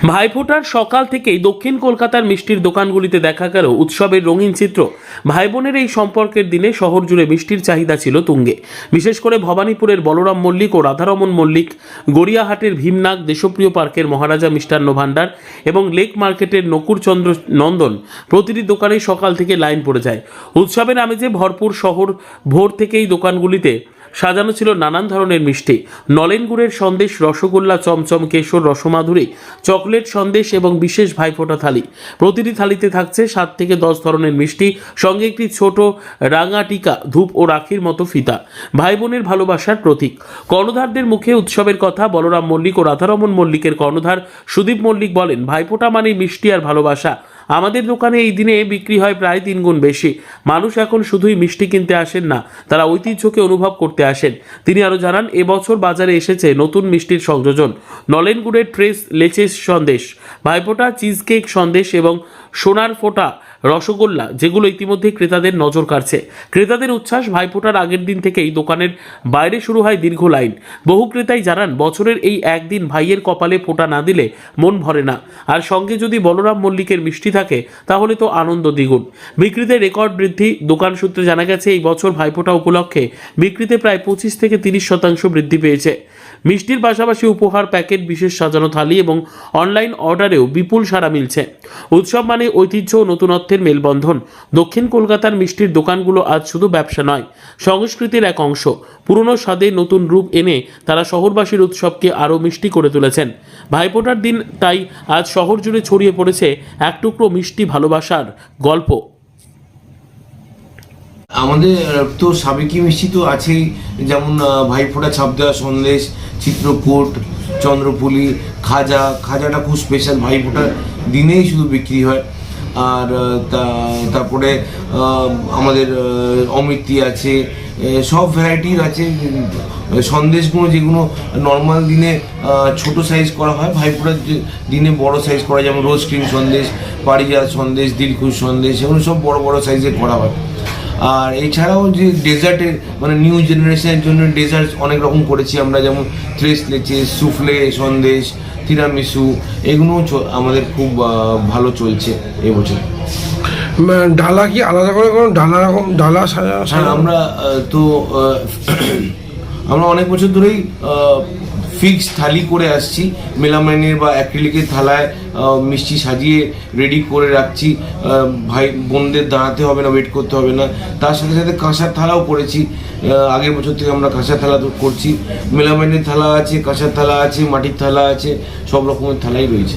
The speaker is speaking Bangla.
ভাইফোঁটার সকাল থেকেই দক্ষিণ কলকাতার মিষ্টির দোকানগুলিতে দেখা গেল উৎসবের রঙিন চিত্র। ভাই বোনের এই সম্পর্কের দিনে শহর জুড়ে মিষ্টির চাহিদা ছিল তুঙ্গে। বিশেষ করে ভবানীপুরের বলরাম মল্লিক ও রাধারমন মল্লিক, গড়িয়াহাটের ভীমনাগ, দেশপ্রিয় পার্কের মহারাজা মিষ্টান্ন ভাণ্ডার এবং লেক মার্কেটের নকুরচন্দ্র নন্দন প্রতিটি দোকানে সকাল থেকে লাইন পড়ে যায়। উৎসবের আমেজে ভরপুর শহর ভোর থেকেই দোকানগুলিতে সাজানো ছিল নানান ধরনের মিষ্টি। নলেন গুড়ের সন্দেশ, রসগোল্লা, চমচম, কেশর, রসমাধুরী, চকলেট সন্দেশ এবং বিশেষ ভাইফোঁটা থালি। প্রতিটি থালিতে থাকছে 7 থেকে 10 ধরনের মিষ্টি, সঙ্গে একটি ছোট রাঙা টিকা, ধূপ ও রাখির মতো ফিতা। ভাই বোনের ভালোবাসার প্রতীক। কর্ণধারদের মুখে উৎসবের কথা। বলরাম মল্লিক ও রাধারমন মল্লিকের কর্ণধার সুদীপ মল্লিক বলেন, ভাইফোঁটা মানে মিষ্টি আর ভালোবাসা। আমাদের দোকানে এই দিনে বিক্রি হয় প্রায় 3 গুণ বেশি। মানুষ এখন শুধুই মিষ্টি কিনতে আসেন না, তারা ঐতিহ্যকে অনুভব করতে আসেন। তিনি আরও জানান, এবছর বাজারে এসেছে নতুন মিষ্টির সংযোজন: নলেন গুড়ের tres leches sandesh, Bhaiphonta cheesecake sandesh এবং সোনার ফোঁটা রসগোল্লা, যেগুলো ইতিমধ্যে ক্রেতাদের নজর কাড়ছে। ক্রেতাদের উচ্ছ্বাস। ভাইফোঁটার আগের দিন থেকেই দোকানের বাইরে শুরু হয় দীর্ঘ লাইন। বহু ক্রেতাই জানান, বছরের এই একদিন ভাইয়ের কপালে ফোঁটা না দিলে মন ভরে না। আর সঙ্গে যদি বলরাম মল্লিকের মিষ্টি থাকে তাহলে তো আনন্দ দ্বিগুণ। বিক্রিতে রেকর্ড বৃদ্ধি। দোকান সূত্রে জানা গেছে, এই বছর ভাইফোঁটা উপলক্ষে বিক্রিতে প্রায় 25 থেকে 30% বৃদ্ধি পেয়েছে। মিষ্টির পাশাপাশি উপহার প্যাকেট, বিশেষ সাজানো থালি এবং অনলাইন অর্ডারেও বিপুল সাড়া মিলছে। উৎসব মানে ঐতিহ্য ও নতুনত্বের মেলবন্ধন। দক্ষিণ কলকাতার মিষ্টির দোকানগুলো আজ শুধু ব্যবসা নয়, সংস্কৃতির এক অংশ। পুরনো স্বাদে নতুন রূপ এনে তারা শহরবাসীর উৎসবকে আরও মিষ্টি করে তুলেছেন। ভাইফোঁটার দিন তাই আজ শহর জুড়ে ছড়িয়ে পড়েছে এক টুকরো মিষ্টি ভালোবাসার গল্প। আমাদের তো সাবেকি মিষ্টি তো আছেই, যেমন ভাইফোঁটা ছাপ দেওয়া সন্দেশ, চিত্রকূট, চন্দ্রপুলি, খাজাটা খুব স্পেশাল, ভাইফোঁটার দিনেই শুধু বিক্রি হয়। আর তারপরে আমাদের অমৃতি আছে, সব ভ্যারাইটির আছে। সন্দেশগুলো যেগুলো নর্মাল দিনে ছোট সাইজ করা হয়, ভাইফোঁটার দিনে বড় সাইজ করা, যেমন রোজ ক্রিম সন্দেশ, পারিজাত সন্দেশ, দিলখুশ সন্দেশ, এগুলো সব বড় বড় সাইজের করা হয়। আর এছাড়াও যে ডেজার্টের মানে নিউ জেনারেশনের জন্য ডেজার্ট অনেক রকম করেছি আমরা, যেমন ত্রেস লেচে, সুফলে সন্দেশ, তিরামিসু, এগুলো আমাদের খুব ভালো চলছে এবছর। ডালা কি আলাদা করে কোনো ডালা সাজা? হ্যাঁ, আমরা অনেক বছর ধরেই ফিক্স থালি করে আসছি। মেলামাইনের বা অ্যাক্রিলিকের থালায় মিষ্টি সাজিয়ে রেডি করে রাখছি। ভাই বোনদের দাঁড়াতে হবে না, ওয়েট করতে হবে না। তার সাথে সাথে কাঁসার থালাও করেছি। আগের বছর থেকে আমরা কাঁসার থালা করছি। মেলামাইনের থালা আছে, কাঁসার থালা আছে, মাটির থালা আছে, সব রকমের থালাই রয়েছে।